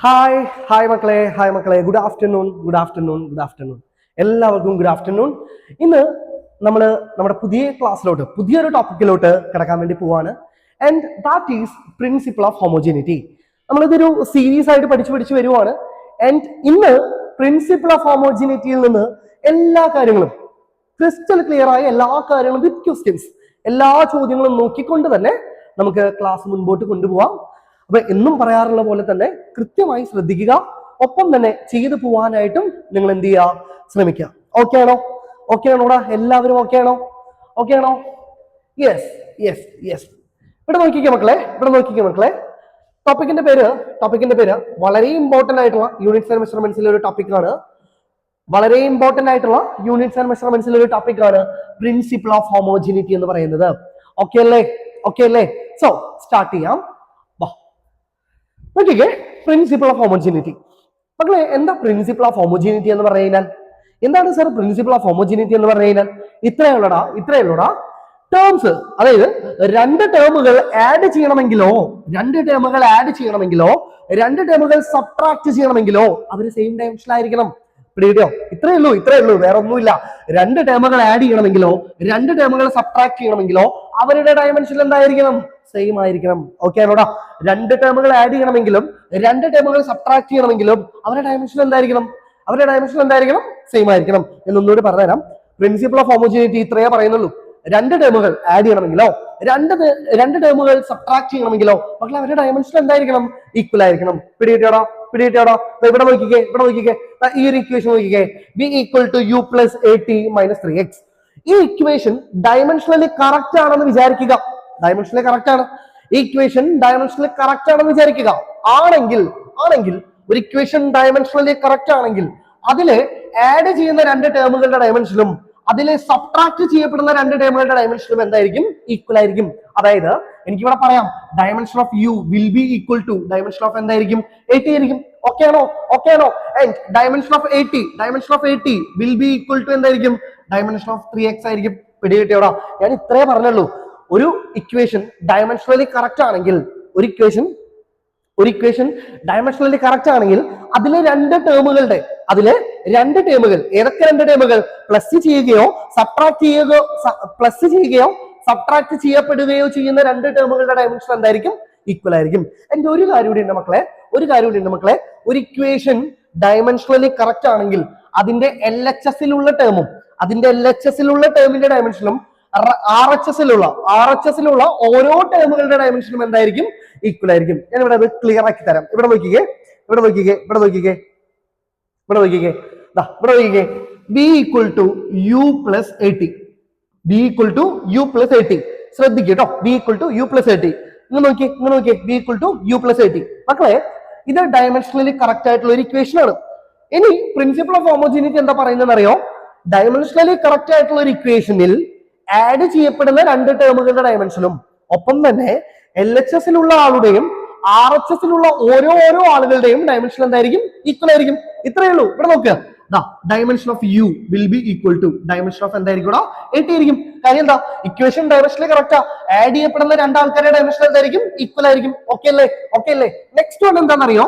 Hi hi മക്കളെ good afternoon എല്ലാവർക്കും good afternoon. ഇന്ന് നമ്മൾ നമ്മുടെ പുതിയ ക്ലാസ്സിലോട്ട് പുതിയൊരു ടോപ്പിക്കിലോട്ട് കിടക്കാൻ വേണ്ടി പോവാണ്. And that is principle of homogeneity. നമ്മളിതൊരു സീരീസ് ആയിട്ട് പഠിച്ചു വരുവാണ്. ആൻഡ് ഇന്ന് പ്രിൻസിപ്പിൾ ഓഫ് ഹോമോജിനിറ്റിയിൽ നിന്ന് എല്ലാ കാര്യങ്ങളും ക്രിസ്റ്റൽ ക്ലിയർ ആയ എല്ലാ കാര്യങ്ങളും വിത്ത് ക്വസ്റ്റ്യൻസ്, എല്ലാ ചോദ്യങ്ങളും നോക്കിക്കൊണ്ട് തന്നെ നമുക്ക് ക്ലാസ് മുൻപോട്ട് കൊണ്ടുപോകാം. അപ്പൊ എന്നും പറയാറുള്ള പോലെ തന്നെ കൃത്യമായി ശ്രദ്ധിക്കുക, ഒപ്പം തന്നെ ചെയ്തു പോവാനായിട്ടും നിങ്ങൾ എന്ത് ചെയ്യുക, ശ്രമിക്കുക. ഓക്കെ ആണോടാ? എല്ലാവരും ഓക്കെ ആണോ? Yes yes yes. ഇവിടെ നോക്കിക്കേ മക്കളെ, ടോപ്പിക്കിന്റെ പേര് വളരെ ഇമ്പോർട്ടന്റ് ആയിട്ടുള്ള യൂണിറ്റ്സ് ആൻഡ് മെഷർമെന്റ്സിലെ ഒരു ടോപ്പിക്കാണ്. പ്രിൻസിപ്പിൾ ഓഫ് ഹോമോജിനിറ്റി എന്ന് പറയുന്നത്. ഓക്കെ അല്ലേ? സോ സ്റ്റാർട്ട് ചെയ്യാം. നോക്കിക്കേ, പ്രിൻസിപ്പിൾ ഓഫ് ഹോമോജിനിറ്റി. മക്കളെ, എന്താ പ്രിൻസിപ്പിൾ ഓഫ് ഹോമോജിനിറ്റി എന്ന് പറഞ്ഞാൽ? എന്താണ് സാർ പ്രിൻസിപ്പിൾ ഓഫ് ഹോമോജിനിറ്റി എന്ന് പറഞ്ഞാൽ? ഇത്രയുള്ളടാ ടേംസ്, അതായത് രണ്ട് ടേമുകൾ ആഡ് ചെയ്യണമെങ്കിലോ രണ്ട് ടേമുകൾ സബ്ട്രാക്ട് ചെയ്യണമെങ്കിലോ അവർ സെയിം ഡയമെൻഷനിലായിരിക്കണം. പിടികിട്ടിയോ? ഇത്രയേ ഉള്ളൂ, വേറെ ഒന്നുമില്ല. രണ്ട് ടേമുകൾ ആഡ് ചെയ്യണമെങ്കിലോ രണ്ട് ടേമുകൾ സബ്ട്രാക്ട് ചെയ്യണമെങ്കിലോ അവരുടെ ഡയമെൻഷൻ എന്തായിരിക്കണം? സെയിം ആയിരിക്കണം. ഓക്കെ ആണോടാ? രണ്ട് ടേമുകൾ ആഡ് ചെയ്യണമെങ്കിലും രണ്ട് ടേമുകൾ സബ്ട്രാക്ട് ചെയ്യണമെങ്കിലും അവരുടെ ഡയമെൻഷൻ എന്തായിരിക്കണം? സെയിം ആയിരിക്കണം. എന്നൊന്നുകൂടി പറഞ്ഞുതരാം. പ്രിൻസിപ്പിൾ ഓഫ് ഹോമോജിനിറ്റി ഇത്രയേ പറയുന്നുള്ളൂ. രണ്ട് ടേമുകൾ ആഡ് ചെയ്യണമെങ്കിലോ രണ്ട് ടേമുകൾ സബ്ട്രാക്ട് ചെയ്യണമെങ്കിലോ മക്കളെ അവരുടെ ഡയമെൻഷൻ എന്തായിരിക്കണം? ഈക്വൽ ആയിരിക്കണം. പിടികിട്ടിയോടാ? ഇവിടെ നോക്കിക്കേ, ഈ ഒരു ഇക്വേഷൻ നോക്കിക്കേ, b equal to u plus at minus 3x. ഈ ഇക്വേഷൻ ഡയമെൻഷനലി കറക്റ്റ് ആണെന്ന് വിചാരിക്കുക. ഈ ഇക്വേഷൻ ഡയമെൻഷനലി കറക്റ്റ് ആണെന്ന് വിചാരിക്കുക. ആണെങ്കിൽ ഒരു ഇക്വേഷൻ ഡയമെൻഷനലി കറക്റ്റ് ആണെങ്കിൽ അതില് ആഡ് ചെയ്യുന്ന രണ്ട് ടേമുകളുടെ ഡയമെൻഷനും അതിലെ സബ്ട്രാക്ട് ചെയ്യപ്പെടുന്ന രണ്ട് ടേമുകളുടെ ഡയമെൻഷനും എന്തായിരിക്കും? ഈക്വൽ ആയിരിക്കും. അതായത് എനിക്കിവിടെ പറയാം, dimension of u will be equal to dimension of എന്തായിരിക്കും? 80 ആയിരിക്കും. ഓക്കെ ആണോ? And dimension of 80 will be equal to എന്തായിരിക്കും? ഡയമെൻഷൻ ഓഫ് 3x ആയിരിക്കും. പിടികിട്ടിയോടാ? ഞാൻ ഇത്രേ പറഞ്ഞുള്ളൂ. ഒരു ഇക്വേഷൻ ഡയമെൻഷനലി കറക്റ്റ് ആണെങ്കിൽ ഡയമെൻഷനലി കറക്റ്റ് ആണെങ്കിൽ അതിലെ രണ്ട് ടേമുകൾ ഏതൊക്കെ രണ്ട് ടേമുകൾ പ്ലസ് ചെയ്യുകയോ സബ്ട്രാക്ട് ചെയ്യപ്പെടുകയോ ചെയ്യുന്ന രണ്ട് ടേമുകളുടെ ഡയമെൻഷൻ എന്തായിരിക്കും? ഈക്വൽ ആയിരിക്കും. എന്റെ ഒരു കാര്യം കൂടി ഉണ്ട് മക്കളെ, ഒരു ഇക്വേഷൻ ഡയമെൻഷനലി കറക്റ്റ് ആണെങ്കിൽ അതിന്റെ LHSലുള്ള ടേമിന്റെ ഡയമെൻഷനും RHSലുള്ള ഓരോ ടേമുകളുടെ ഡയമെൻഷനും എന്തായിരിക്കും? ഈക്വൽ ആയിരിക്കും. ഞാൻ ഇവിടെ അത് ക്ലിയർ ആക്കി തരാം. ഇവിടെ നോക്കിക്കേ, b equal to u plus 80. ശ്രദ്ധിക്കട്ടോ, b equal to u plus 80. ഇങ്ങനെ നോക്കിയേ, b equal to u plus 80. മക്കളെ, ഇത് ഡയമെൻഷനലി കറക്റ്റ് ആയിട്ടുള്ള ഒരു ഇക്വേഷൻ ആണ്. ഇനി പ്രിൻസിപ്പിൾ ഓഫ് ഹോമോജിനിറ്റി എന്താ പറയുന്നത് അറിയോ? ഡയമെൻഷനലി കറക്റ്റ് ആയിട്ടുള്ള ഒരു ഇക്വേഷനിൽ ആഡ് ചെയ്യപ്പെടുന്ന രണ്ട് ടേമുകളുടെ ഡയമെൻഷനും ഒപ്പം തന്നെ LHSലുള്ള ആളുടെയും RHSലുള്ള ഓരോ ആളുകളുടെയും ഡയമെൻഷൻ എന്തായിരിക്കും? ഈക്വൽ ആയിരിക്കും. ഇത്രയേ ഉള്ളൂ. ഇവിടെ നോക്കുക, dimension of u will be equal to dimension of എന്തായിരിക്കും? 80 ആയിരിക്കും. കാര്യം എന്താ? Equation ഡയമെൻഷനിൽ correct. ആഡ് ചെയ്യപ്പെടുന്ന രണ്ടാൾക്കാരുടെ ഡയമെൻഷൻ എന്തായിരിക്കും? ഈക്വൽ ആയിരിക്കും. ഓക്കെ അല്ലേ? നെക്സ്റ്റ് വൺ എന്താണെന്നറിയോ?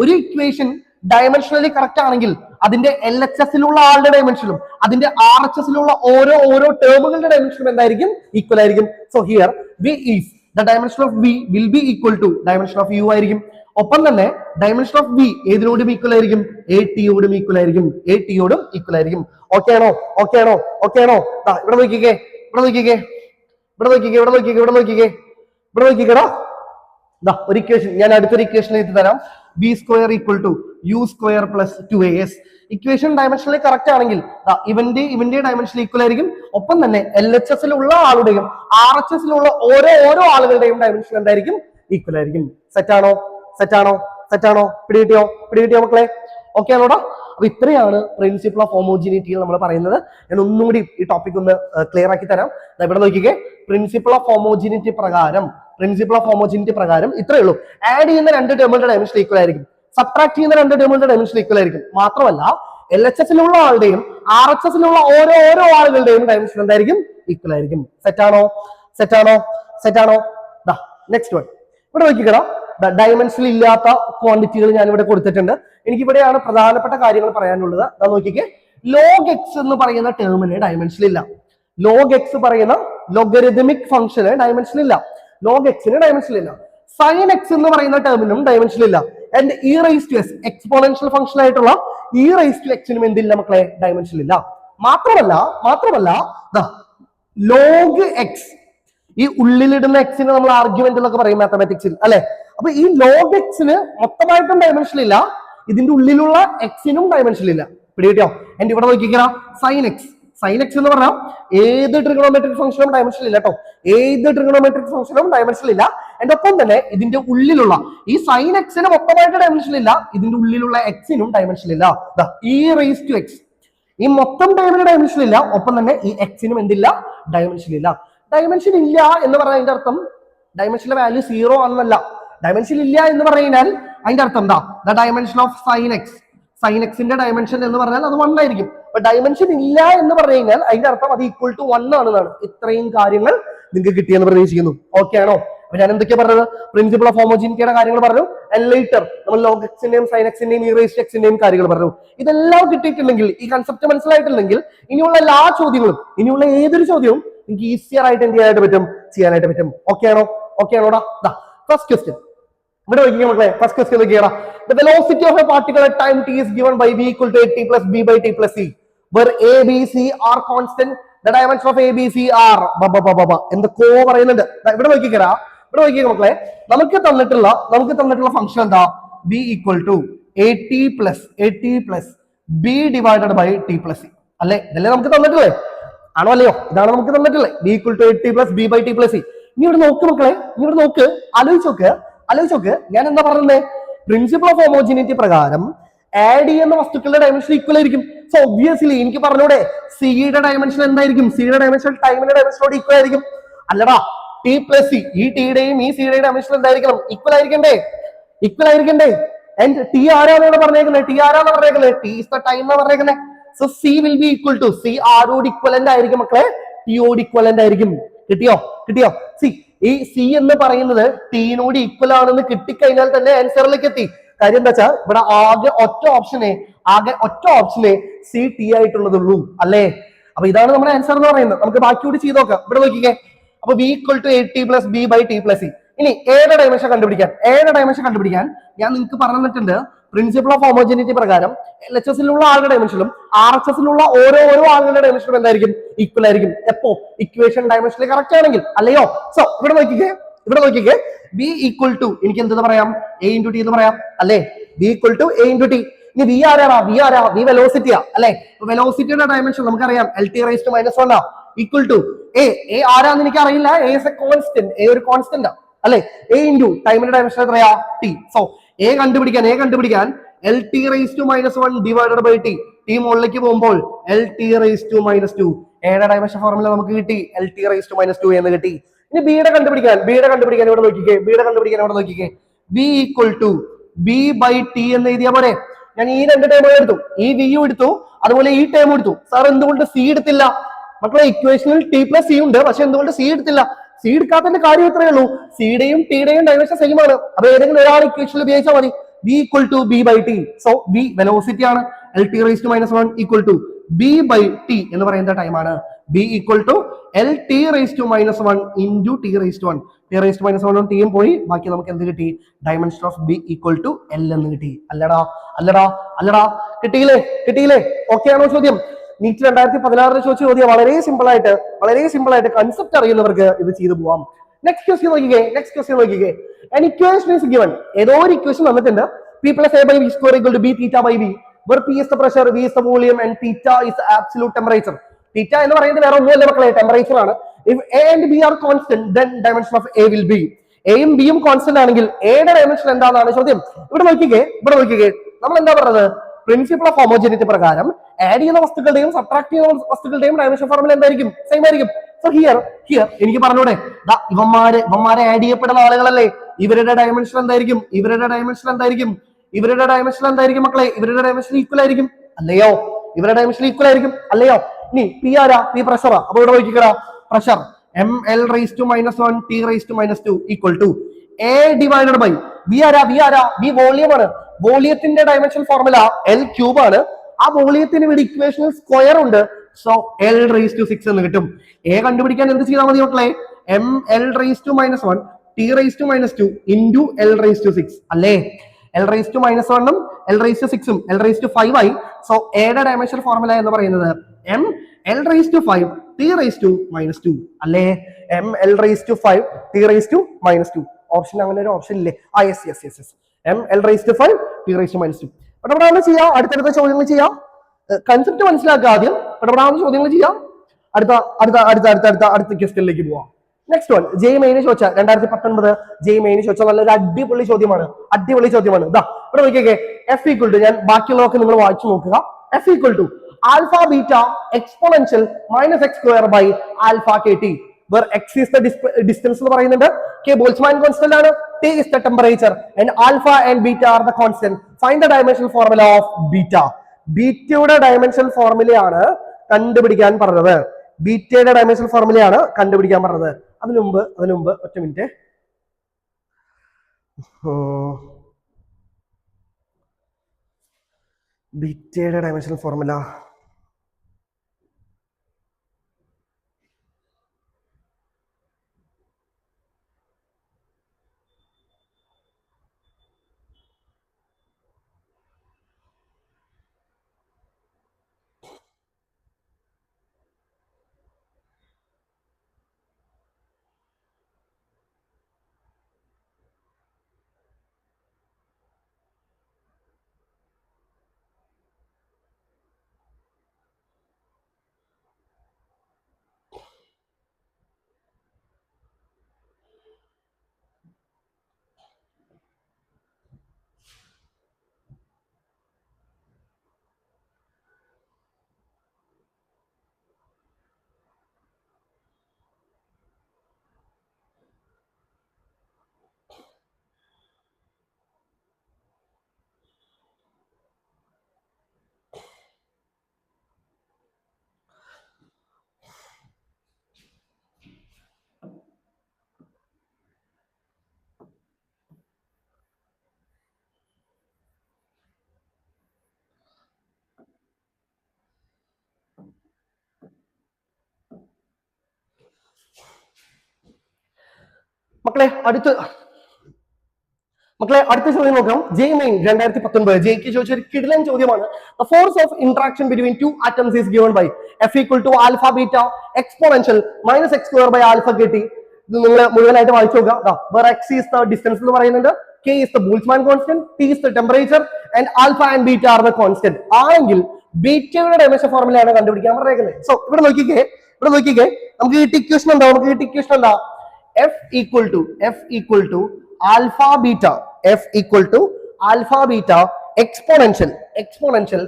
ഒരു ഇക്വേഷൻ ഡയമെൻഷനലി കറക്റ്റ് ആണെങ്കിൽ അതിന്റെ LHSലുള്ള ആളുടെ ഡയമെൻഷനും അതിന്റെ RHSലുള്ള ഓരോ ടേമുകളുടെ ഡയമെൻഷനും എന്തായിരിക്കും? ഈക്വൽ ആയിരിക്കും. So here v is the dimension of v will be equal to dimension of u ആയിരിക്കും. ഒപ്പം തന്നെ ഡയമെൻഷൻ ഓഫ് v ഏതിനോടും ഈക്വൽ ആയിരിക്കും? AT യോടും ഈക്വൽ ആയിരിക്കും. ഓക്കെ ആണോ? ഇവിടെ നോക്കിക്കേടാ. ഒരു ഇക്വേഷൻ ഞാൻ അടുത്തൊരു ഇക്വേഷൻ എഴുതി തരാം. b square equal to u square plus 2as. Equation dimensionally correct ആണെങ്കിൽ ഇവന്റെ ഡയമെൻഷൻ ഈക്വൽ ആയിരിക്കും. ഒപ്പം തന്നെ LHSലുള്ള ആളുടെയും RHSലുള്ള ഓരോ ആളുകളുടെയും ഡയമെൻഷൻ എന്തായിരിക്കും? ഈക്വൽ ആയിരിക്കും. സെറ്റാണോ? പിടികിട്ടിയോ മക്കളെ? ഓക്കെ ആണോടാ? അപ്പൊ ഇത്രയാണ് പ്രിൻസിപ്പിൾ ഓഫ് ഹോമോജിനിറ്റിയിൽ നമ്മൾ പറയുന്നത്. ഞാൻ ഒന്നും കൂടി ഈ ടോപ്പിക് ഒന്ന് ക്ലിയർ ആക്കി തരാം. ഇവിടെ നോക്കിക്കേ, പ്രിൻസിപ്പിൾ ഓഫ് ഹോമോജിനിറ്റി പ്രകാരം ഇത്രയേ ഉള്ളൂ. ആഡ് ചെയ്യുന്ന രണ്ട് ടേമുകളുടെ ഡയമെൻഷൻ ഈക്വൽ ആയിരിക്കും. സബ്ട്രാക്ട് ചെയ്യുന്ന രണ്ട് ടേമുകളുടെ ഡയമെൻഷൻ ഈക്വൽ ആയിരിക്കും. മാത്രമല്ല LHSലുള്ള ആളുടെയും RHSലുള്ള ഓരോ ആളുകളുടെയും ഡയമെൻഷൻ എന്തായിരിക്കും? ഈക്വൽ ആയിരിക്കും. സെറ്റാണോ? Next one. ഇവിടെ നോക്കിക്കടാ, ഡയമെൻഷനിൽ ഇല്ലാത്ത ക്വാണ്ടിറ്റികൾ ഞാൻ ഇവിടെ കൊടുത്തിട്ടുണ്ട്. എനിക്കിവിടെയാണ് പ്രധാനപ്പെട്ട കാര്യങ്ങൾ പറയാനുള്ളത്. അതാ നോക്കിക്കേ, ലോഗ് എക്സ് എന്ന് പറയുന്ന ടേമിന് ഡയമെൻഷൻ ഇല്ല. ലോഗ് എക്സ് പറയുന്ന ലോഗരിതമിക് ഫംഗ്ഷന് ഡയമെൻഷൻ ഇല്ല. ലോഗ് എക്സിന് ഡയമെൻഷൻ ഇല്ല. സൈൻ എക്സ് എന്ന് പറയുന്ന ടേമിനും ഡയമെൻഷൻ ഇല്ല. And e raise to x exponential function ആയിട്ടുള്ള ഇ റൈസ് ടു എക്സിനും എന്തില്ല മക്കളെ, ഡയമെൻഷൻ ഇല്ല. മാത്രമല്ല ലോഗ് എക്സ്, ഈ ഉള്ളിലിടുന്ന എക്സിന് നമ്മൾ ആർഗ്യുമെന്റ് എന്നൊക്കെ പറയും മാത്തമാറ്റിക്സിൽ അല്ലെ. അപ്പൊ ഈ ലോഗ് എക്സിന് മൊത്തമായിട്ടും ഡയമെൻഷൻ ഇല്ല, ഇതിന്റെ ഉള്ളിലുള്ള എക്സിനും ഡയമെൻഷൻ ഇല്ല. പിടികിട്ടോ? എന്റെ ഇവിടെ നോക്കിക്കോ, സൈൻ എക്സ്. സൈൻ എക്സ് എന്ന് പറഞ്ഞാൽ ഏത് ട്രിഗണോമെട്രിക് ഫംഗ്ഷനും ഡയമെൻഷൻ ഇല്ല കേട്ടോ. ഏത് ട്രിഗണോമെട്രിക് ഫംഗ്ഷനും ഡയമെൻഷൻ ഇല്ല. എന്റെ ഒപ്പം തന്നെ ഇതിന്റെ ഉള്ളിലുള്ള ഈ സൈൻ എക്സിന് മൊത്തമായിട്ട് ഡയമെൻഷൻ ഇല്ല, ഇതിന്റെ ഉള്ളിലുള്ള എക്സിനും ഡയമെൻഷൻ ഇല്ല. ഇ റൈസ് ടു എക്സ്, ഈ മൊത്തം ടേമിന് ഡയമെൻഷൻ ഇല്ല, ഒപ്പം തന്നെ ഈ എക്സിനും എന്തില്ല, ഡയമെൻഷൻ ഇല്ല. ഡയമെൻഷൻ ഇല്ല എന്ന് പറഞ്ഞാൽ അതിന്റെ അർത്ഥം ഡയമെൻഷന്റെ വാല്യൂ 0 ആണെന്നല്ല. ഡയമെൻഷൻ ഇല്ല എന്ന് പറഞ്ഞാൽ അതിന്റെ അർത്ഥം എന്താ, the dimension of sine x, sine എക്സിന്റെ ഡയമെൻഷൻ എന്ന് പറഞ്ഞാൽ അത് 1 ആയിരിക്കും. അപ്പൊ ഡയമെൻഷൻ ഇല്ല എന്ന് പറഞ്ഞു കഴിഞ്ഞാൽ അതിന്റെ അർത്ഥം അത് ഈക്വൽ ടു 1 ആണെന്നാണ്. ഇത്രയും കാര്യങ്ങൾ നിങ്ങൾക്ക് കിട്ടിയെന്ന് പ്രതീക്ഷിക്കുന്നു. ഓക്കെ ആണോ? അപ്പൊ ഞാൻ എന്തൊക്കെയാ പറഞ്ഞത്? പ്രിൻസിപ്പിൾ ഓഫ് ഹോമോജിനിറ്റിയുടെ കാര്യങ്ങൾ പറഞ്ഞു. ലേറ്റർ നമ്മൾ ലോഗ് എക്സിന്റെയും സൈൻ എക്സിന്റെയും ഇ റൈസ് ടു എക്സിന്റെയും കാര്യങ്ങൾ പറഞ്ഞു. ഇതെല്ലാം കിട്ടിയിട്ടുണ്ടെങ്കിൽ, ഈ കൺസെപ്റ്റ് മനസ്സിലായിട്ടില്ലെങ്കിൽ, ഇനിയുള്ള എല്ലാ ചോദ്യങ്ങളും, ഇനിയുള്ള ഏതൊരു ചോദ്യവും നിങ്ങൾക്ക് ഈസിയർ ആയിട്ട് എന്ത് ചെയ്യാനായിട്ട് പറ്റും. ഓക്കെ ആണോ? ഓക്കെ ആണോടാ? ഫസ്റ്റ് ക്വസ്റ്റ്യൻ ഇവിടെ നോക്കിയാൽ മക്കളെ, first question Nokia, the velocity of a particle at time t is given by v equal to at plus b by t plus c where a b c are constant, the dimension of a b c are എന്തൊക്കെ പറയുന്നുണ്ട്. ഇവിടെ നോക്കിക്കരാ, ഇവിടെ നോക്കിയ മക്കളെ, നമുക്ക് തന്നിട്ടുള്ള function എന്താ, b equal to at plus b divided by t plus c അല്ലെ. ഇതല്ലേ നമുക്ക് തന്നിട്ടില്ലേ? ആണോ അല്ലയോ? ഇതാണ് നമുക്ക് തന്നിട്ടില്ലേ, b equal to at plus b by t plus c. ഇനി ഇവിടെ നോക്ക് മക്കളെ, ഇനി ഇവിടെ നോക്ക്, ആലോചിച്ചോക്ക്. ഞാൻ എന്താ പറഞ്ഞത്? പ്രിൻസിപ്പിൾ ഓഫ് ഹോമോജിനിറ്റി പ്രകാരം ആഡ് ചെയ്യുന്ന വസ്തുക്കളുടെ ഡയമെൻഷൻ ഈക്വൽ ആയിരിക്കും. സോ ഒബ്വിയസ്ലി എനിക്ക് പറഞ്ഞൂടെ, സിയുടെ ഡയമെൻഷൻ എന്തായിരിക്കും? സിയുടെ ഡയമെൻഷൻ ടൈമിന്റെ ഡയമെൻഷനോട് ഈക്വൽ ആയിരിക്കും. അല്ലടാ, ടി പ്ലസ് സി, ഈ ടിയുടെയും ഈ സിയുടെയും ഡയമെൻഷൻ എന്തായിരിക്കണം? ഈക്വൽ ആയിരിക്കണ്ടേ? ആൻഡ് ടി ആരാണ് പറഞ്ഞേക്കുന്നത്? ടി ഇസ് ദ ടൈം എന്നാണ് പറഞ്ഞേക്കുന്നത്. So C will be equal to, C ആരോട് ഇക്വലന്റ് ആയിരിക്കും മക്കളെ? ടിയോട് ഇക്വലന്റ് ആയിരിക്കും. കിട്ടിയോ? സി, ഈ സി എന്ന് പറയുന്നത് ടീനോട് ഈക്വൽ ആണെന്ന് കിട്ടിക്കഴിഞ്ഞാൽ തന്നെ ആൻസറിലേക്ക് എത്തി. കാര്യം എന്താ വെച്ചാൽ ഇവിടെ ആകെ ഒറ്റ ഓപ്ഷനെ സി ടി ആയിട്ടുള്ളതുള്ളൂ അല്ലേ. അപ്പൊ ഇതാണ് നമ്മുടെ ആൻസർ എന്ന് പറയുന്നത്. നമുക്ക് ബാക്കി കൂടി ചെയ്ത് നോക്കാം. ഇവിടെ നോക്കിക്കേ, അപ്പൊ v equal to 8t plus b by t plus c. ഇനി ഏയുടെ ഡയമെൻഷൻ കണ്ടുപിടിക്കാൻ ഞാൻ നിങ്ങൾക്ക് പറഞ്ഞു തന്നിട്ടുണ്ട്. പ്രിൻസിപ്പിൾ ഓഫ് ഹോമോജിനിറ്റി പ്രകാരം LHS ലുള്ള ആളുടെ ഡയമെൻഷനും RHS ലുള്ള ഓരോ ആളുകളുടെ ഡയമെൻഷനും എന്തായിരിക്കും? ഈക്വൽ ആയിരിക്കും. എപ്പോ? ഇക്വേഷൻ ഡയമെൻഷനിൽ കറക്റ്റ് ആണെങ്കിൽ, അല്ലയോ? സോ ഇവിടെ നോക്കിക്കേ, v equal to, എനിക്ക് എന്തെന്ന് പറയാം? a into t എന്ന് പറയാം അല്ലേ. v equal to a into t. ഇനി v ആരാ? v വെലോസിറ്റിയാ അല്ലെ. വെലോസിറ്റിയുടെ ഡയമെൻഷൻ നമുക്കറിയാം, lt raised to -1 equal to a ആരാന്ന് എനിക്ക് അറിയില്ല. a is a constant, a ഒരു കോൺസ്റ്റന്റ് അല്ലെ. a into ടൈമിന്റെ ഡയമെൻഷൻ എത്രയാ? t. സോ a കണ്ടുപിടിക്കാൻ lt raised to -1 divided by t. t മുകളിലേക്ക് പോകുമ്പോൾ lt raised to -2. എയുടെ ഡയമെൻഷൻ ഫോർമുല നമുക്ക് കിട്ടി, lt raised to -2 എന്ന് കിട്ടി. ഇനി ബിയുടെ കണ്ടുപിടിക്കാൻ ഇവിടെ നോക്കിക്കേ, b equal to b by t എന്ന് എഴുതിയാ പോരെ. ഞാൻ ഈ രണ്ട് ടേമുകൾ എടുത്തു, ഈ വിയും എടുത്തു, അതുപോലെ ഈ ടേം എടുത്തു. സാർ എന്തുകൊണ്ട് സി എടുത്തില്ല? മക്കളെ, ഇക്വേഷനിൽ ടി പ്ലസ് സി ഉണ്ട്, പക്ഷെ എന്തുകൊണ്ട് സി എടുത്തില്ല? സി എടുക്കാത്തതിന്റെ കാര്യം ഇത്രയേ ഉള്ളൂ, സിയുടെയും ടിയുടെയും ഡയമെൻഷൻ സെയിം ആണ്. അപ്പൊ ഏതെങ്കിലും ഒരാൾ ഇക്വേഷനിൽ ഉപയോഗിച്ചാൽ മതി. v equal to b by t. So v velocity ആണ്, lt raised to -1 equal to b by t എന്ന് പറയുന്ന ടൈം ആണ്. b equal to lt raised to -1 into t raised to 1. t raised to -1 ടിയും പോയി, ബാക്കി നമുക്ക് എന്ത് കിട്ടി? Dimension of b equal to l എന്ന് കിട്ടി. അല്ലടാ കിട്ടിയില്ലേ? ഓക്കെ ആണോ ചോദ്യം? നീറ്റ് 2016 ചോദിച്ച ചോദ്യം വളരെ സിമ്പിൾ ആയിട്ട് കൺസെപ്റ്റ് അറിയുന്നവർക്ക് ഇത് ചെയ്തു പോവാം. നെക്സ്റ്റ് ക്വസ്റ്റ്യൻ നോക്കിക്കേ. an equation is given. ഏതോ ഒരു ഇക്വേഷൻ വന്നിട്ടുണ്ട്, p plus a by v square equal to b theta by v, where p is the pressure, v is the volume and theta is the absolute temperature. theta എന്ന് പറയുന്നത് വേറെ ഒന്നുമല്ല മക്കളെ, temperature ആണ്. if a and b are constant, then dimension of a will be. എയും ബിയും constant ആണെങ്കിൽ എയുടെ ഡയമെൻഷൻ എന്താണെന്നാണ് ചോദ്യം. ഇവിടെ നോക്കിക്കേ, നമ്മൾ എന്താ പറഞ്ഞത്? പ്രിൻസിപ്പിൾ ഓഫ് ഹോമോജിനിറ്റി പ്രകാരം ആഡ് ചെയ്യുന്ന വസ്തുക്കളുടെയും സബ്ട്രാക്ട് ചെയ്യുന്ന വസ്തുക്കളുടെയും ഡയമെൻഷൻ ഫോർമുല എന്തായിരിക്കും? സെയിം ആയിരിക്കും. സോ ഹിയർ എനിക്ക് പറഞ്ഞൂടെ, ഇവന്മാരെ ആഡ് ചെയ്യപ്പെടുന്ന ആളുകളല്ലേ, ഇവരുടെ ഡയമെൻഷൻ എന്തായിരിക്കും മക്കളെ? ഇവരുടെ ഡയമെൻഷൻ ഈക്വൽ ആയിരിക്കും അല്ലയോ? ഇനി പി ആരാ? പി പ്രഷറാ. അപ്പൊ ഇവിടെ നോക്കിക്കടാ, pressure ml raised to -1 t raised to -2 equal to a divided by B volume ആണ്. വോളിയത്തിന്റെ ഡയമെൻഷൻ ഫോർമുല എൽ ക്യൂബ് ആണ്. ആ വോളിയത്തിന് ഇവിടെ ഇക്വേഷനിൽ സ്ക്വയർ ഉണ്ട്. സോ എൽ റേസ് ടു 6 എന്ന് കിട്ടും. എ കണ്ടുപിടിക്കാൻ എന്ത് ചെയ്താൽ മതി മക്കളെ? M L raise to -1 T raise to -2 into L raise to 6 അല്ലേ? L raise to -1 L raise to 6 L raise to 5 ആയി. സോ എയുടെ ഡയമെൻഷൻ ഫോർമുല എന്ന് പറയുന്നത് M L raise to 5 T raise to -2 അല്ലേ? M L raise to 5 T raise to -2. Option അങ്ങനെ ഒരു option ഇല്ലേ? Yes M L raise to 5 T raise to -2. ഇവിടെ ചെയ്യാം. അടുത്തടുത്ത ചോദ്യങ്ങൾ ചെയ്യാം. കൺസെപ്റ്റ് മനസ്സിലാക്കുക ആദ്യം. ഇവിടെ ചോദ്യങ്ങൾ ചെയ്യാം. അടുത്ത ക്വസ്റ്റ്യനിലേക്ക് പോവാം. നെക്സ്റ്റ് വൺ ജെയ് മെയിന് ചോദിച്ച 2019 ജെയ് മെയിന് ചോദിച്ച നല്ലൊരു അടിപൊളി ചോദ്യമാണ്. ഇതാ ഇവിടെ നോക്കിയൊക്കെ എഫ് ഈക്വൽ ടു, ഞാൻ ബാക്കിയുള്ളതൊക്കെ നിങ്ങൾ വായിച്ചു നോക്കുക. F equal to alpha beta exponential -x² by alpha K T, where x is the distance എന്ന് പറയുന്നുണ്ട്, k ബോൾട്ട്സ്മാൻ കോൺസ്റ്റന്റ് ആണ്, t is the temperature and alpha and beta are the constant. Find the dimensional formula of beta. ബീറ്റയുടെ dimension ഫോർമുലയാണ് കണ്ടുപിടിക്കാൻ പറഞ്ഞത്. ബീറ്റയുടെ dimension ഫോർമുലയാണ് കണ്ടുപിടിക്കാൻ പറഞ്ഞത്. അതിനു മുമ്പ് ഒറ്റ മിനിറ്റ്. ബീറ്റയുടെ ഡയമെൻഷൻ ഫോർമുല മക്കളെ അടുത്ത ചോദ്യം നോക്കാം. ജെയ് മെയിൻ 2019 ജെയ്ക്ക് ചോദിച്ച ഒരു കിടിലൻ ചോദ്യമാണ്. The force of interaction between two atoms is given by F equal to alpha beta exponential -x² by alpha kt. ഇത് നിങ്ങൾ മുഴുവനായിട്ട് വായിച്ചു നോക്കുക. where x is the distance എന്ന് പറയുന്നുണ്ട്, k is the Boltzmann constant, t is the temperature and alpha and beta are the constant. ആണെങ്കിൽ ബീറ്റയുടെ dimension ഫോർമുലയാണ് കണ്ടുപിടിക്കാൻ പറഞ്ഞേക്കുന്നത്. സോ ഇവിടെ നോക്കിക്കേ നമുക്ക് കിട്ടിയ ഇക്വേഷൻ എന്താ? F equal to alpha beta exponential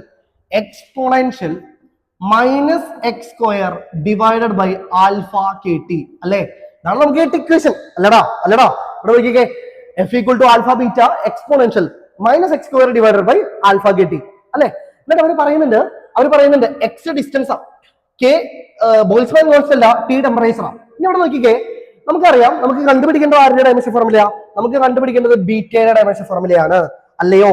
-x² divided by alpha kt അല്ലേ? ഇതാണ് നമുക്ക് കിട്ടിയ ഇക്വേഷൻ. അല്ലടാ ഇവിടെ നോക്കിക്കേ F equal to alpha beta exponential -x² divided by alpha kt അല്ലേ? എന്നിട്ട് അവർ പറയുന്നുണ്ട് x distance, k Boltzmann constant, t temperature. ഇനി ഇവിടെ നോക്കിക്കേ നമുക്കറിയാം, നമുക്ക് കണ്ടുപിടിക്കേണ്ടത് ആരുടെ ഡയമെൻഷൻ ഫോർമുല? നമുക്ക് കണ്ടുപിടിക്കേണ്ടത് ബീറ്റയുടെ ഡയമെൻഷൻ ഫോർമുലയാണ്. അല്ലയോ?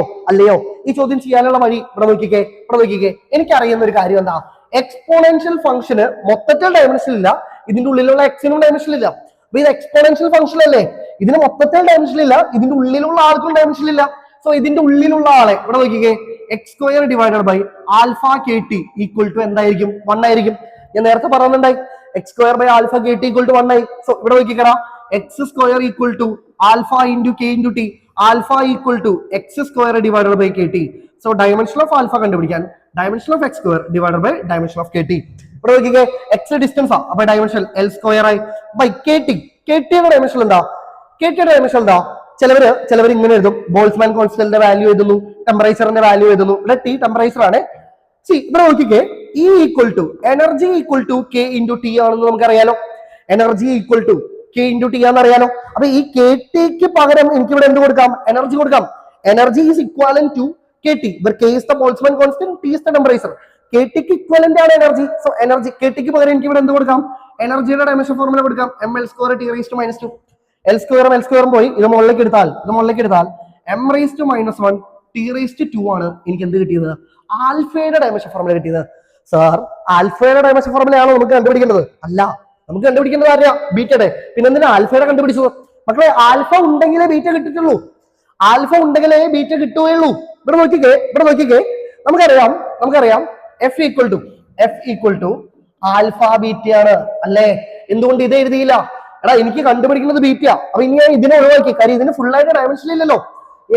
ഈ ചോദ്യം ചെയ്യാനുള്ള വഴി ഇവിടെ നോക്കിക്കേ. എനിക്കറിയുന്ന ഒരു കാര്യം എന്താ? എക്സ്പോണൻഷ്യൽ ഫംഗ്ഷന് മൊത്തത്തിൽ ഡയമെൻഷൻ ഇല്ല, ഇതിന്റെ ഉള്ളിലുള്ള എക്സിനും ഡയമെൻഷൻ ഇല്ല. അപ്പൊ ഇത് എക്സ്പോണൻഷ്യൽ ഫംഗ്ഷൻ അല്ലേ? ഇതിന് മൊത്തത്തിൽ ഡയമെൻഷൻ ഇല്ല, ഇതിന്റെ ഉള്ളിലുള്ള ആൾക്കും ഡയമെൻഷൻ ഇല്ല. സോ ഇതിന്റെ ഉള്ളിലുള്ള ആളെ ഇവിടെ നോക്കിക്കേ, x² divided by alpha K T equal to എന്തായിരിക്കും? 1 ആയിരിക്കും. ഞാൻ നേരത്തെ പറയുന്നുണ്ടായി x² by alpha kt equal to 1 ആയി. സോ ഇവിടെ നോക്കിക്കടാ, x² equal to alpha into k into t, alpha equal to x² divided by kt. So dimension of alpha കണ്ടുപിടിക്കാൻ dimension of x² divided by dimension of kt. ഇവിടെ നോക്കിക്കേ x distance ആ, അപ്പൊ dimension l² ആയി by kt. ktയുടെ dimension എന്താ? ചിലവർ ഇങ്ങനെ എഴുതും, ബോൾട്ട്സ്മാൻ കോൺസ്റ്റന്റിന്റെ വാല്യൂ എഴുതുന്നു, ടെമ്പറേച്ചറിന്റെ വാല്യൂ എഴുതുന്നു. ഇവിടെ t ടെമ്പറേച്ചർ ആണ്. ഇവിടെ നോക്കിക്കേ, E equal to energy equal to k into t ആണെന്ന് നമുക്കറിയാലോ. Energy equal to k into t ആണെന്നറിയാലോ. അപ്പൊ ഈ KT ക്ക് പകരം എനിക്ക് ഇവിടെ എന്ത് കൊടുക്കാം? എനർജി കൊടുക്കാം. Energy is equivalent to KT, where k is the Boltzmann constant, t is the temperature. KT ക്ക് ഇക്വലന്റ് ആണ് എനർജി. സോ എനർജി KT ക്ക് പകരം എനിക്ക് ഇവിടെ എന്ത് കൊടുക്കാം? എനർജിയുടെ ഡയമെൻഷൻ ഫോർമുല കൊടുക്കാം, ml² t raised to -2. L സ്ക്വയറും പോയി ഇത് മുകളിലേക്ക് എടുത്താൽ M raise to -1 T raise to 2 ആണ് എനിക്ക് എന്ത് കിട്ടിയത്? ആൽഫയുടെ ഡയമെൻഷൻ ഫോർമുല കിട്ടിയത്. സാർ ആൽഫയുടെ ഡയമെൻഷൻ ഫോർമുലയാണോ നമുക്ക് കണ്ടുപിടിക്കേണ്ടത്? അല്ല, നമുക്ക് കണ്ടുപിടിക്കേണ്ടത് ആരെയാ? ബീറ്റയുടെ. പിന്നെ എന്തിനാ ആൽഫയുടെ കണ്ടുപിടിച്ചു? മക്കളെ ആൽഫ ഉണ്ടെങ്കിലേ ബീറ്റ കിട്ടിട്ടുള്ളൂ. ആൽഫ ഉണ്ടെങ്കിലേ ബീറ്റ കിട്ടുകയുള്ളൂ. ഇവിടെ നോക്കിക്കേ നമുക്കറിയാം എഫ് ഈക്വൽ ടു ആൽഫ ബീറ്റയാണ് അല്ലേ? എന്തുകൊണ്ട് ഇത് എഴുതിയില്ല? എടാ എനിക്ക് കണ്ടുപിടിക്കുന്നത് ബീറ്റ. അപ്പൊ ഇനി ഞാൻ ഇതിനെ ഒഴിവാക്കി, കാര്യം ഇതിന് ഫുൾ ആയിട്ട് ഡയമെൻഷൻ ഇല്ലല്ലോ.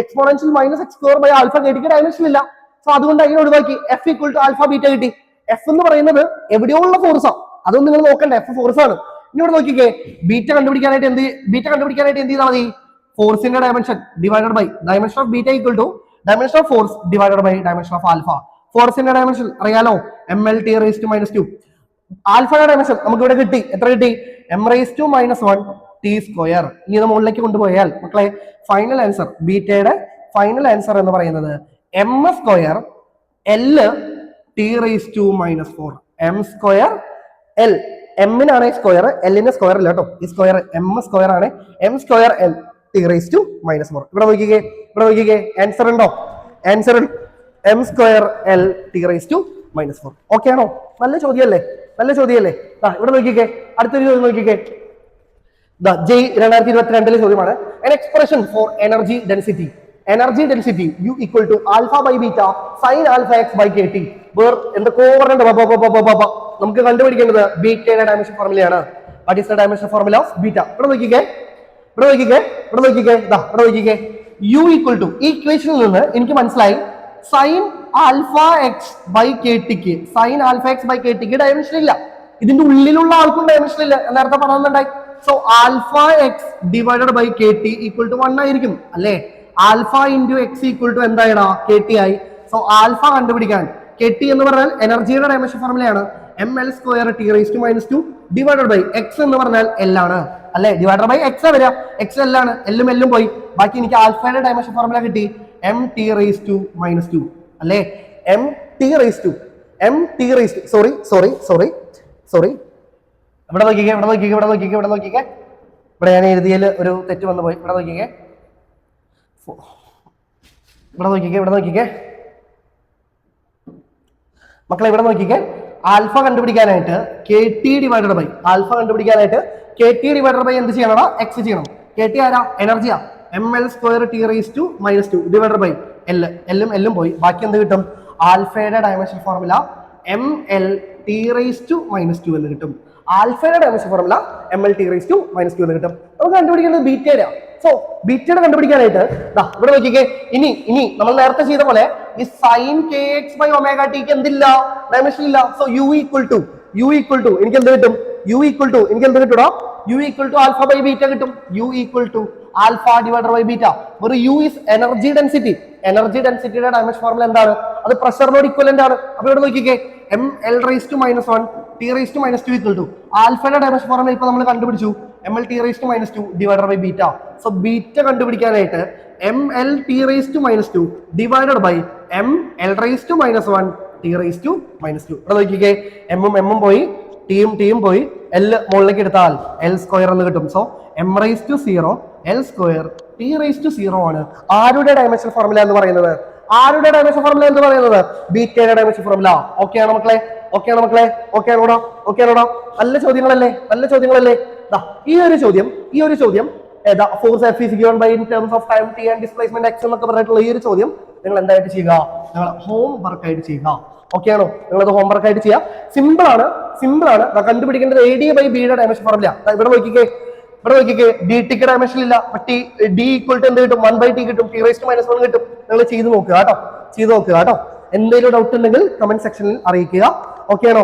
എക്സ്പോണൻഷ്യൽ -x² ആൽഫ കേട്ടിക്ക് ഡയമെൻഷൻ ഇല്ല. സോ അതുകൊണ്ട് അതിനെ ഒഴിവാക്കി. F equal to alpha beta കിട്ടി. എഫ് എന്ന് പറയുന്നത് എവിടെയോ ഉള്ള ഫോഴ്സാ, അതൊന്നും നിങ്ങൾ നോക്കണ്ട. എഫ് ഫോഴ്സ് ആണ്. ഇനി ഇവിടെ നോക്കിക്കേ, ബീറ്റ കണ്ടുപിടിക്കാനായിട്ട് എന്ത് ചെയ്താൽ മതി? ഫോഴ്സിന്റെ dimension divided by dimension of beta equal to dimension of force divided by dimension of alpha. ഫോഴ്സിന്റെ ഡയമെൻഷൻ അറിയാലോ, ml(t⁻²). ആൽഫയുടെ ഡയമെൻഷൻ നമുക്ക് ഇവിടെ കിട്ടി. എത്ര കിട്ടി? m⁻⁻1 t². ഇനി ഇത് മുകളിലേക്ക് കൊണ്ടുപോയാൽ മക്കളെ ഫൈനൽ ആൻസർ, ബീറ്റയുടെ ഫൈനൽ ആൻസർ എന്ന് പറയുന്നത് m² l t⁻⁻4. m² l, എമ്മിനാണ് സ്ക്വയർ, എല്ലിന്റെ സ്ക്വയർ അല്ല കേട്ടോ. ഈ സ്ക്വയർ m² ആണ്. m² l t⁻⁻4. ഇവിടെ നോക്കിക്കേ ആൻസർ ഉണ്ടോ? Answer m² l t⁻⁻4. Okay ആണോ? നല്ല ചോദ്യമല്ലേ? ഇവിടെ നോക്കിക്കേ, അടുത്തൊരു ചോദ്യം നോക്കിക്കേ. ജെ 2022 ചോദ്യമാണ്. An expression for energy density U equal to alpha by beta sin alpha x by kt. എന്തൊക്കെ നമുക്ക് കണ്ടുപിടിക്കേണ്ടത് ബീറ്റയുടെ ഡയമെൻഷൻ ഫോർമുലയാണ്. What is the dimension formula of beta? ഇവിടെ നോക്കിക്കേ യു ഈക്വൽ ടു, ഈ ഇക്വേഷനിൽ നിന്ന് എനിക്ക് മനസ്സിലായി sine alpha x by k ടിക്ക് ഡയമെൻഷൻ ഇല്ല. ഇതിന്റെ ഉള്ളിലുള്ള ആൾക്കും ഡയമെൻഷൻ ഇല്ല. നേരത്തെ പറയുന്നുണ്ടായി. So alpha x divided by k T equal to 1 ആയിരിക്കും അല്ലേ? Alpha into x equal to എന്തായിടാ? കെ ടി ആയി. സോ ആൽഫ കണ്ടുപിടിക്കാൻ കെ ടി എന്ന് പറഞ്ഞാൽ എനർജിയുടെ ഡയമെൻഷൻ ഫോർമുലയാണ്. ml² t⁻² divided by x എന്ന് പറഞ്ഞാൽ എൽ ആണ് അല്ലെ? ഡിവൈഡഡ് ബൈ എക്സ് വരിക. എക്സ് എൽ ആണ്. എല്ലും പോയി. ബാക്കി എനിക്ക് ആൽഫയുടെ ഡയമെൻഷൻ ഫോർമുല കിട്ടി mt⁻² അല്ലെ? സോറി ഇവിടെ നോക്കിക്കേ. ഇവിടെ ഞാൻ എഴുതിയതിൽ ഒരു തെറ്റ് വന്നു പോയി. ഇവിടെ നോക്കിക്കേ മക്കളെ, ഇവിടെ നോക്കിക്കേ. ആൽഫ കണ്ടുപിടിക്കാനായിട്ട് കെ ടി ഡിവൈഡഡ് ബൈ എന്ത് ചെയ്യണം? എക്സ് ചെയ്യണം. കെ ടി ആരാ? എനർജിയാ. ml² t⁻² ഡിവൈഡഡ് ബൈ എല്ലും പോയി. ബാക്കി എന്ത് കിട്ടും? ആൽഫയുടെ ഡയമെൻഷൻ ഫോർമുല ml t⁻² എന്ന് കിട്ടും. ആൽഫയുടെ ഡയമെൻഷൻ ഫോർമുല ml t⁻² എന്ന് കിട്ടും. നമുക്ക് കണ്ടുപിടിക്കേണ്ടത് ബീറ്റയുടെ. സോ ബീറ്റയുടെ കണ്ടുപിടിക്കാനായിട്ട് ഇവിടെ നോക്കിക്കേ. ഇനി നമ്മൾ നേരത്തെ ചെയ്ത പോലെ ഈ സൈൻ kx ബൈ ഒമേഗ ടിക്ക് എന്തില്ല? ഡയമെൻഷൻ ഇല്ല. സോ യു ഈക്വൽ ടു എനിക്ക് എന്ത് കിട്ടും? U equal to alpha by beta കിട്ടും. U equal to alpha divided by beta. ഒരു യു ഈസ് എനർജി ഡെൻസിറ്റിയുടെ ഡയമെൻഷൻ ഫോർമുല എന്താണ്? അത് പ്രഷറിനോട് ഇക്വലന്റ് ആണ്. അപ്പൊ ഇവിടെ നോക്കിക്കേ, ml⁻⁻1 t⁻² ഈക്വൽ ടു ആൽഫയുടെ ഡയമെൻഷൻ ഫോർമുല ഇപ്പൊ നമ്മൾ കണ്ടുപിടിച്ചു, ml⁻² divided by beta. So beta കണ്ടുപിടിക്കാനായിട്ട് ml⁻² divided by ml⁻1 t⁻². ഇവിടെ നോക്കിക്കേ, എമ്മും പോയി, ടിയും പോയി, എൽ മുകളിലേക്ക് എടുത്താൽ l² എന്ന് കിട്ടും. സോ m⁻⁴ l² t⁻�0 ആണ് ആരുടെ ഡയമെൻഷൻ ഫോർമുല എന്ന് പറയുന്നത്? ബീറ്റയുടെ ഡയമെൻഷൻ ഫോർമുല. ഓക്കെ ആണോ മക്കളെ? ഓക്കെ ആണോടാ? നല്ല ചോദ്യങ്ങളല്ലേ? ഈ ഒരു ചോദ്യം force F is given by in terms of time t and displacement x എന്നൊക്കെ പറഞ്ഞിട്ടുള്ള ഈ ഒരു ചോദ്യം നിങ്ങൾ എന്തായിട്ട് ചെയ്യുക? നിങ്ങൾ ഹോം വർക്ക് ആയിട്ട് ചെയ്യുക. ഓക്കെ ആണോ? നിങ്ങളത് ഹോം വർക്ക് ആയിട്ട് ചെയ്യുക. സിമ്പിൾ ആണ്. കണ്ടുപിടിക്കേണ്ടത് AD ബൈ ബിയുടെ ഡയമെൻഷൻ ഫോർമുല. ഇവിടെ നോക്കിക്കേ, ഡി ടിക്ക് ഡയമെൻഷൻ ഇല്ല. ഡി ഈക്വൽ ടു എന്ത് കിട്ടും? 1/t കിട്ടും. t⁻⁻1 കിട്ടും. നിങ്ങൾ ചെയ്ത് നോക്കുക കേട്ടോ. എന്തെങ്കിലും ഡൗട്ട് ഉണ്ടെങ്കിൽ കമന്റ് സെക്ഷനിൽ അറിയിക്കുക. ഓക്കെ ആണോ?